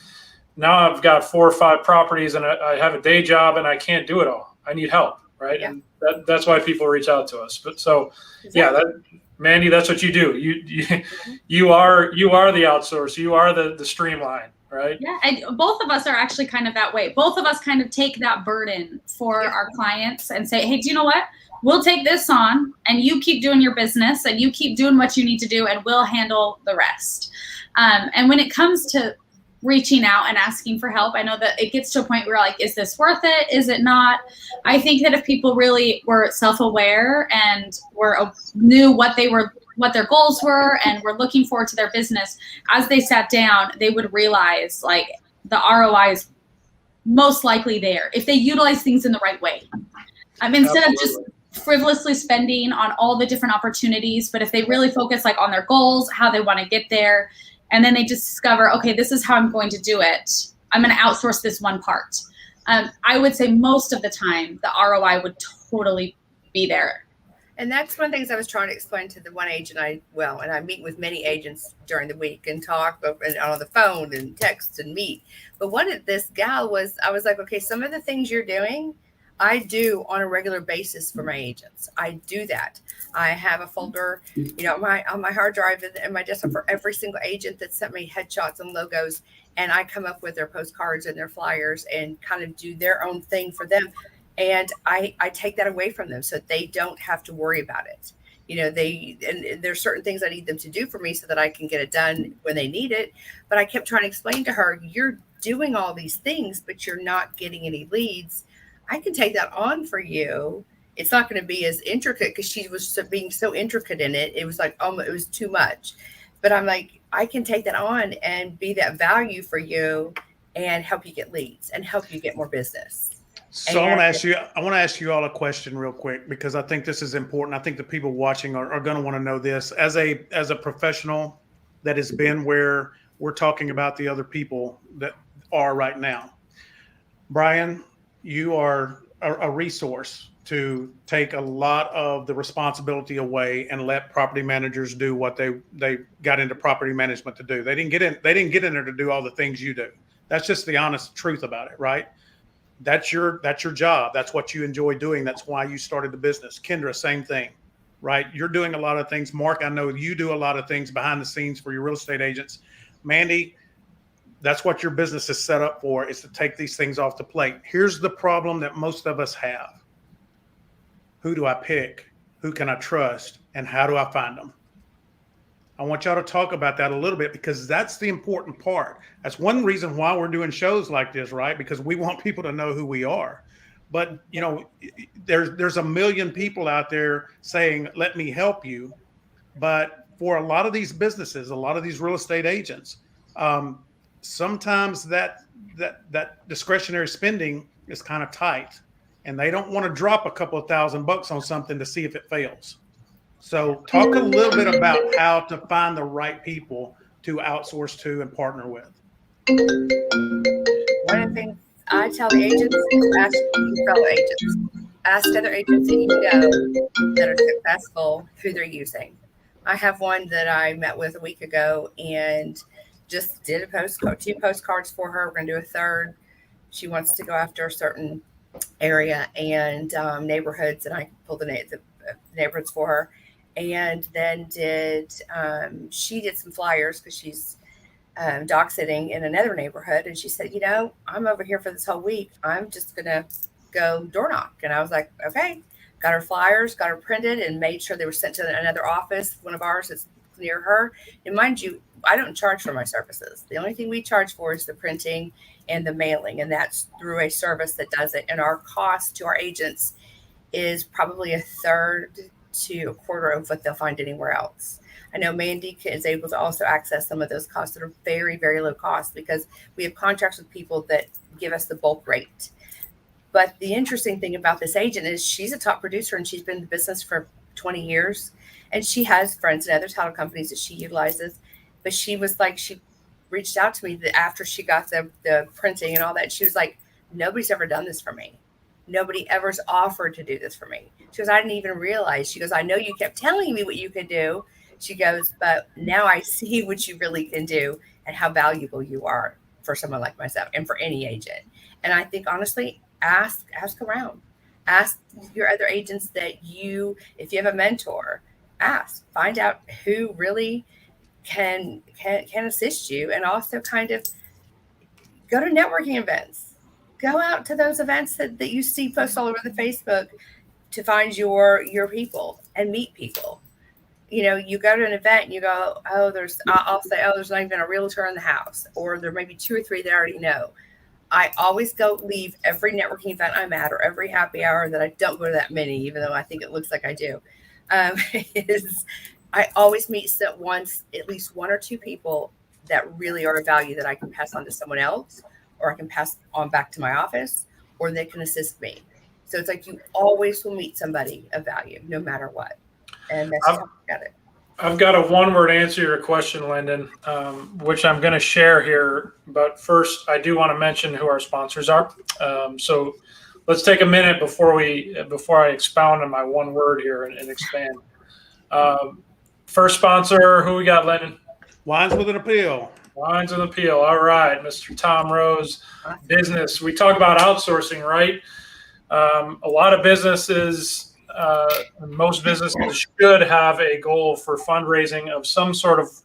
now I've got 4 or 5 properties and I have a day job and I can't do it all. I need help, right? Yeah. And that's why people reach out to us. But so, Mandy, that's what you do. You are the outsource. You are the streamline, right? Yeah, and both of us are actually kind of that way. Both of us kind of take that burden for our clients and say, hey, do you know what? We'll take this on and you keep doing your business and you keep doing what you need to do and we'll handle the rest. And when it comes to reaching out and asking for help, I know that it gets to a point where like, is this worth it? Is it not? I think that if people really were self-aware and knew what their goals were and were looking forward to their business, as they sat down, they would realize like the ROI is most likely there if they utilize things in the right way. Instead of just frivolously spending on all the different opportunities, but if they really focus like on their goals, how they want to get there, and then they just discover, okay, this is how I'm going to do it. I'm going to outsource this one part. I would say most of the time, the ROI would totally be there. And that's one of the things I was trying to explain to the one agent and I meet with many agents during the week and talk and on the phone and text and meet. But one of this gal I was like, okay, some of the things you're doing, I do on a regular basis for my agents. I do that. I have a folder, on my hard drive and my desktop for every single agent that sent me headshots and logos. And I come up with their postcards and their flyers and kind of do their own thing for them. And I take that away from them so they don't have to worry about it. And there's certain things I need them to do for me so that I can get it done when they need it. But I kept trying to explain to her, you're doing all these things, but you're not getting any leads. I can take that on for you. It's not going to be as intricate because she was being so intricate in it. It was like, it was too much. But I'm like, I can take that on and be that value for you and help you get leads and help you get more business. So I want to ask you all a question real quick, because I think this is important. I think the people watching are going to want to know this. As a professional that has been where we're talking about the other people that are right now, Brian, you are a resource to take a lot of the responsibility away and let property managers do what they got into property management to do. They didn't get in there to do all the things you do. That's just the honest truth about it, right? That's your job. That's what you enjoy doing. That's why you started the business. Kendra, same thing, right? You're doing a lot of things. Mark, I know you do a lot of things behind the scenes for your real estate agents. Mandy, that's what your business is set up for, is to take these things off the plate. Here's the problem that most of us have. Who do I pick? Who can I trust? And how do I find them? I want y'all to talk about that a little bit, because that's the important part. That's one reason why we're doing shows like this, right? Because we want people to know who we are. But, you know, there's a million people out there saying, let me help you. But for a lot of these businesses, a lot of these real estate agents, sometimes that discretionary spending is kind of tight, and they don't want to drop a couple of $1,000 on something to see if it fails. So talk a little bit about how to find the right people to outsource to and partner with. One of the things I tell the agents is ask your fellow agents. Ask other agents that you know that are successful who they're using. I have one that I met with a week ago and just did a 2 postcards for her. We're going to do a third. She wants to go after a certain area and neighborhoods, and I pulled the neighborhoods for her. And then she did some flyers because she's dog sitting in another neighborhood. And she said, you know, I'm over here for this whole week. I'm just going to go door knock. And I was like, okay. Got her flyers, got her printed, and made sure they were sent to another office, one of ours that's near her. And mind you, I don't charge for my services. The only thing we charge for is the printing and the mailing. And that's through a service that does it. And our cost to our agents is probably a third to a quarter of what they'll find anywhere else. I know Mandy is able to also access some of those costs that are very, very low cost, because we have contracts with people that give us the bulk rate. But the interesting thing about this agent is she's a top producer, and she's been in the business for 20 years. And she has friends in other title companies that she utilizes. But she was like, she reached out to me after she got the printing and all that. She was like, nobody's ever done this for me. Nobody ever's offered to do this for me. She goes, I didn't even realize. She goes, I know you kept telling me what you could do. She goes, but now I see what you really can do and how valuable you are for someone like myself and for any agent. And I think, honestly, ask around. Ask your other agents that if you have a mentor, find out who really can assist you, and also kind of go to networking events. Go out to those events that you see posts all over the Facebook to find your people and meet people. You know, you go to an event and you go, I'll say, there's not even a realtor in the house, or there may be 2 or 3 that I already know. I always leave every networking event I'm at, or every happy hour that I don't go to that many, even though I think it looks like I do, I always meet at least 1 or 2 people that really are of value that I can pass on to someone else, or I can pass on back to my office, or they can assist me. So it's like you always will meet somebody of value, no matter what. And that's how I got it. I've got a one-word answer to your question, Lyndon, which I'm going to share here. But first, I do want to mention who our sponsors are. So let's take a minute before I expound on my one word here and expand. First sponsor, who we got, Lyndon? Wines with an Appeal. Wines with an Appeal. All right, Mr. Tom Rose, business. We talk about outsourcing, right? A lot of businesses. Most businesses should have a goal for fundraising of some sort of,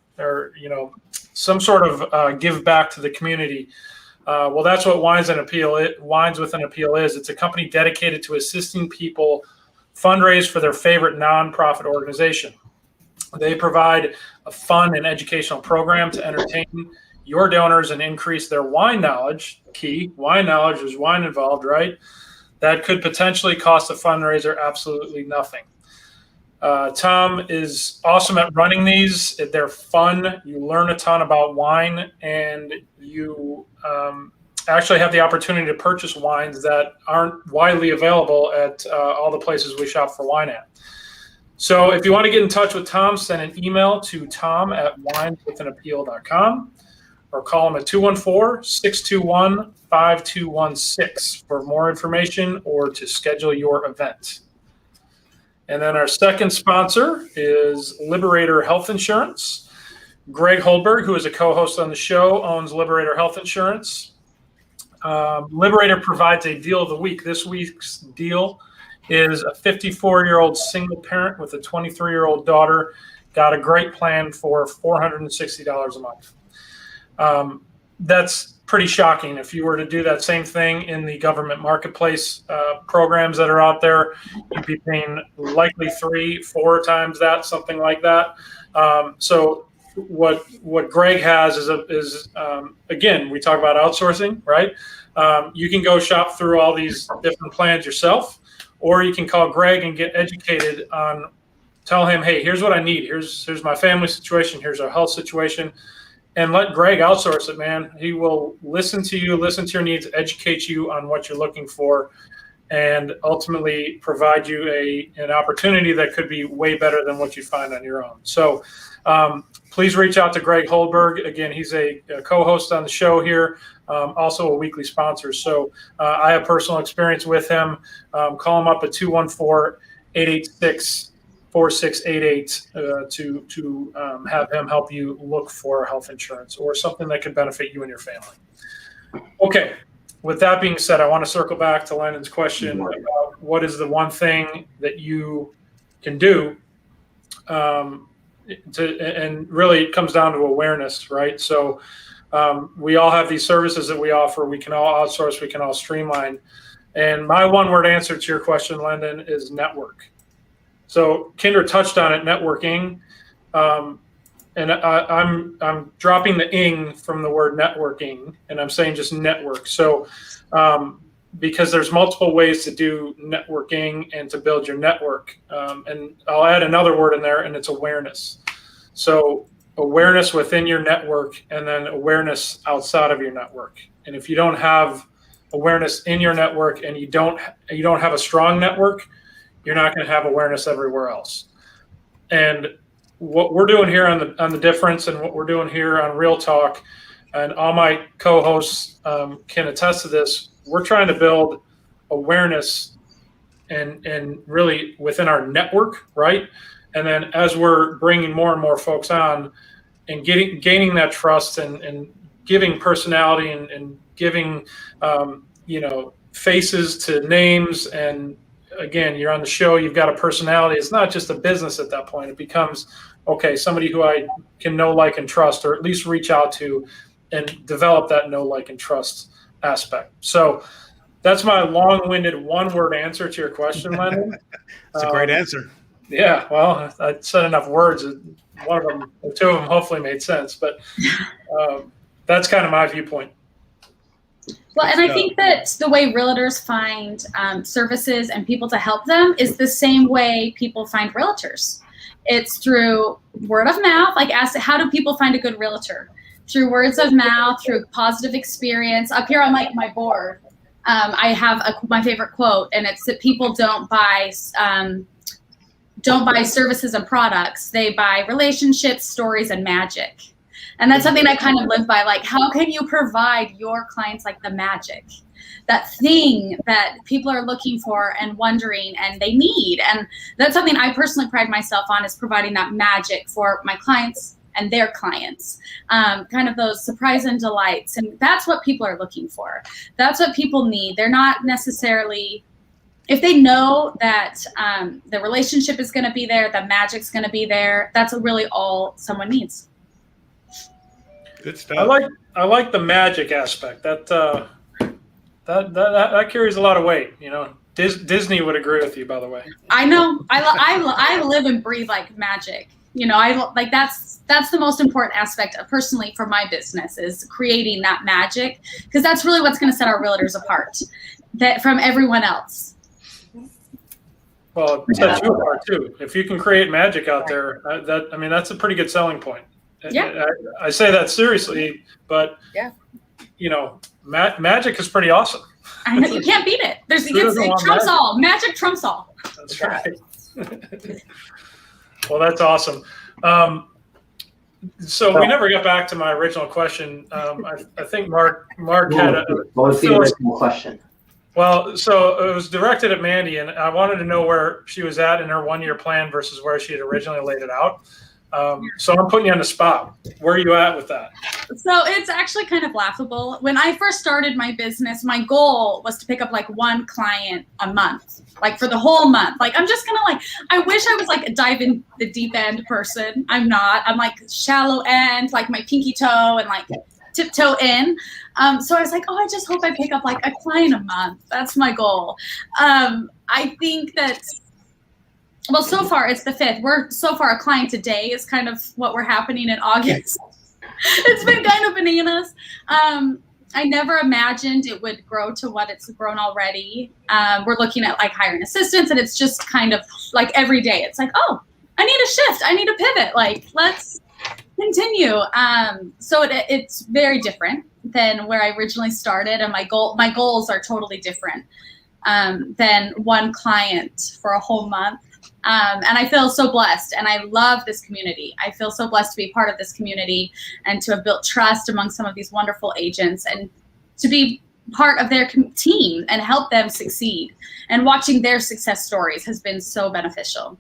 give back to the community. Well, that's what Wines with an Appeal is. It's a company dedicated to assisting people fundraise for their favorite nonprofit organization. They provide a fun and educational program to entertain your donors and increase their wine knowledge. Key, wine knowledge, there's wine involved, right? That could potentially cost a fundraiser absolutely nothing. Tom is awesome at running these. They're fun. You learn a ton about wine, and you actually have the opportunity to purchase wines that aren't widely available at all the places we shop for wine at. So if you want to get in touch with Tom, send an email to tom@wineswithanappeal.com or call him at 214-621-5216 for more information or to schedule your event. And then our second sponsor is Liberator Health Insurance. Greg Holdberg, who is a co-host on the show, owns Liberator Health Insurance. Liberator provides a deal of the week. This week's deal is a 54-year-old single parent with a 23-year-old daughter. Got a great plan for $460 a month. That's pretty shocking. If you were to do that same thing in the government marketplace programs that are out there, you'd be paying likely 3-4 times that, something like that. So what Greg has is again, we talk about outsourcing, right? You can go shop through all these different plans yourself, or you can call Greg and get educated on, tell him, hey, here's what I need. Here's my family situation. Here's our health situation. And let Greg outsource it, man. He will listen to you, listen to your needs, educate you on what you're looking for, and ultimately provide you an opportunity that could be way better than what you find on your own. So please reach out to Greg Holdberg. Again, he's a co-host on the show here, also a weekly sponsor. So I have personal experience with him. Call him up at 214-886-4688 to have him help you look for health insurance or something that could benefit you and your family. Okay. With that being said, I want to circle back to Landon's question about what is the one thing that you can do and really it comes down to awareness, right? So we all have these services that we offer. We can all outsource. We can all streamline. And my one-word answer to your question, Landon, is network. So Kendra touched on it, networking. And I'm dropping the ing from the word networking, and I'm saying just network. So because there's multiple ways to do networking and to build your network. And I'll add another word in there, and it's awareness. So awareness within your network and then awareness outside of your network. And if you don't have awareness in your network and you don't have a strong network, you're not going to have awareness everywhere else. And what we're doing here on the difference and what we're doing here on Real Talk, and all my co-hosts can attest to this, we're trying to build awareness and really within our network, right? And then as we're bringing more and more folks on and gaining that trust and giving personality and giving, faces to names. And again, you're on the show, you've got a personality. It's not just a business at that point. It becomes, okay, somebody who I can know, like, and trust, or at least reach out to and develop that know, like, and trust aspect. So that's my long-winded one-word answer to your question, Lennon. It's a great answer. Yeah, well, I said enough words. One of them, or two of them hopefully made sense, but that's kind of my viewpoint. Well, and I think that the way realtors find services and people to help them is the same way people find realtors. It's through word of mouth. Like, ask, how do people find a good realtor? Through words of mouth, through positive experience. Up here on my board, I have my favorite quote, and it's that people don't buy services and products. They buy relationships, stories, and magic. And that's something I kind of live by. Like, how can you provide your clients like the magic, that thing that people are looking for and wondering and they need? And that's something I personally pride myself on, is providing that magic for my clients and their clients, kind of those surprise and delights. And that's what people are looking for. That's what people need. They're not necessarily, if they know that the relationship is going to be there, the magic's going to be there, that's really all someone needs. Good stuff. I like the magic aspect. That carries a lot of weight. Disney would agree with you, by the way. I know. I live and breathe like magic. That's the most important aspect personally for my business, is creating that magic, because that's really what's going to set our realtors apart from everyone else. Well, it sets you apart too. If you can create magic out there, that's a pretty good selling point. Yeah. I say that seriously, but yeah, magic is pretty awesome. I know, you can't beat it. It trumps all. Magic trumps all. That's right. Well, that's awesome. So we never got back to my original question. I think Mark had a. What was the original question? Well, so it was directed at Mandy, and I wanted to know where she was at in her 1-year plan versus where she had originally laid it out. So I'm putting you on the spot. Where are you at with that? So it's actually kind of laughable. When I first started my business, my goal was to pick up like 1 client a month, like for the whole month. Like, I'm just gonna I wish I was like a dive in the deep end person. I'm not. I'm like shallow end, like my pinky toe and like tiptoe in. So I was like, I just hope I pick up like a client a month. That's my goal. I think that, well, so far it's the 5th. We're so far a client a day is kind of what we're happening in August. It's been kind of bananas. I never imagined it would grow to what it's grown already. We're looking at like hiring assistants, and it's just kind of like every day. It's like, I need a shift. I need a pivot. Like, let's continue. So it's very different than where I originally started, and my goals are totally different than 1 client for a whole month. And I feel so blessed, and I love this community. I feel so blessed to be part of this community and to have built trust among some of these wonderful agents and to be part of their team and help them succeed. And watching their success stories has been so beneficial.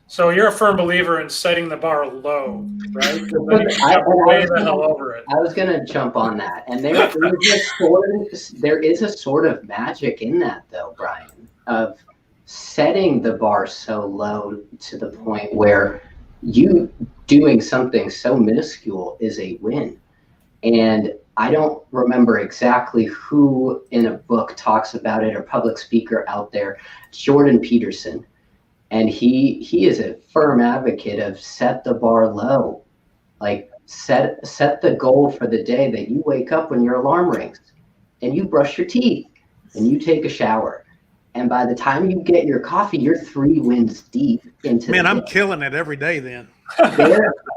So you're a firm believer in setting the bar low, right? Way the hell over it. I was going to jump on that. And there is a sort of magic in that, though, Brian, of setting the bar so low to the point where you doing something so minuscule is a win. And I don't remember exactly who in a book talks about it or public speaker out there, Jordan Peterson. And he is a firm advocate of set the bar low. Like set the goal for the day that you wake up when your alarm rings and you brush your teeth and you take a shower. And by the time you get your coffee, you're 3 wins deep into Man, the I'm day. killing it every day then.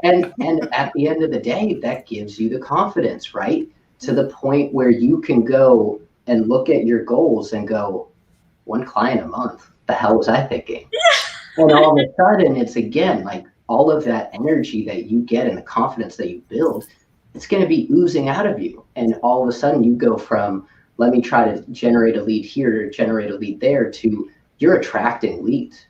And at the end of the day, that gives you the confidence, right? To the point where you can go and look at your goals and go, 1 client a month. The hell was I thinking? And all of a sudden, it's again, like all of that energy that you get and the confidence that you build, it's going to be oozing out of you. And all of a sudden you go from, let me try to generate a lead here, generate a lead there, to you're attracting leads.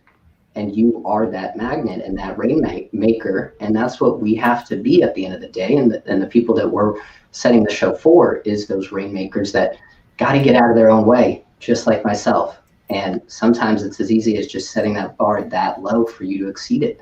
And you are that magnet and that rainmaker. And that's what we have to be at the end of the day. And the people that we're setting the show for is those rainmakers that got to get out of their own way, just like myself. And sometimes it's as easy as just setting that bar that low for you to exceed it.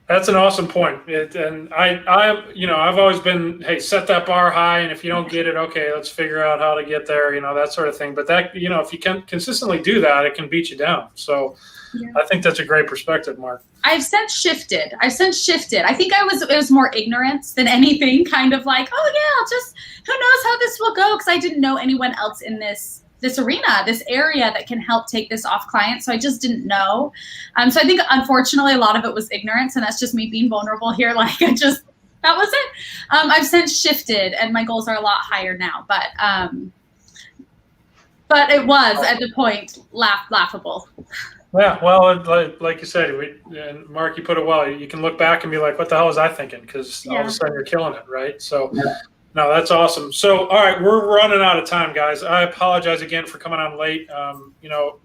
That's an awesome point. And I've always been, hey, set that bar high. And if you don't get it, okay, let's figure out how to get there, that sort of thing. But that, if you can consistently do that, it can beat you down. So yeah. I think that's a great perspective, Mark. I've since shifted. I think it was more ignorance than anything, kind of like, who knows how this will go? Because I didn't know anyone else in this arena, this area that can help take this off clients. So I just didn't know. So I think, unfortunately, a lot of it was ignorance, and that's just me being vulnerable here. Like, that was it. I've since shifted, and my goals are a lot higher now. But it was, at the point, laughable. Yeah, well, like you said, and Mark, you put it well. You can look back and be like, what the hell was I thinking? Because all of a sudden you're killing it, right? So. Yeah. No, that's awesome. So, all right, we're running out of time, guys. I apologize again for coming on late.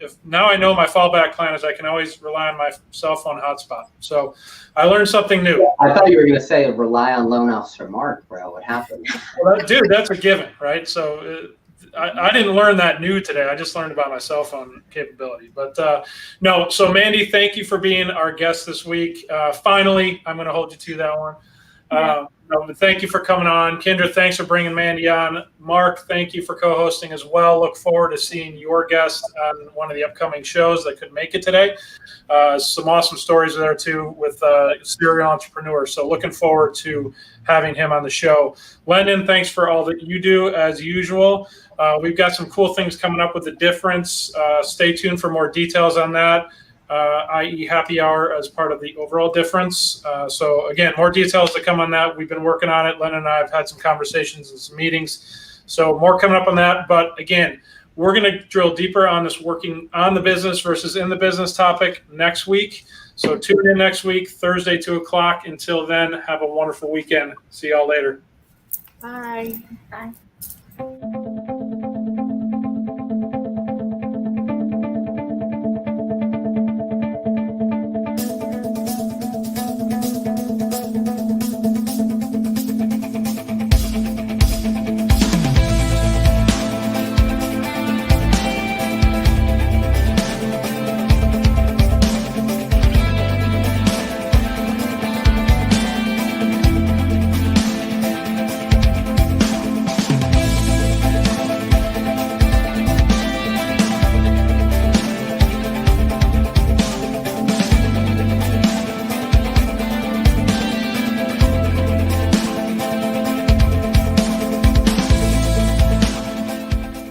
If now I know my fallback plan is I can always rely on my cell phone hotspot. So I learned something new. I thought you were going to say rely on loan officer Mark, bro. What happened? Well, dude, that's a given, right? So I didn't learn that new today. I just learned about my cell phone capability. But no, so Mandy, thank you for being our guest this week. Finally, I'm going to hold you to that one. Yeah. Thank you for coming on. Kendra, thanks for bringing Mandy on. Mark, thank you for co-hosting as well. Look forward to seeing your guest on one of the upcoming shows that could make it today. Some awesome stories there, too, with serial entrepreneurs. So looking forward to having him on the show. Lendon, thanks for all that you do, as usual. We've got some cool things coming up with The Difference. Stay tuned for more details on that. i.e. happy hour as part of the overall difference. So again, more details to come on that. We've been working on it. Len and I have had some conversations and some meetings. So more coming up on that. But again, we're going to drill deeper on this working on the business versus in the business topic next week. So tune in next week, Thursday, 2 o'clock. Until then, have a wonderful weekend. See y'all later. Bye. Bye.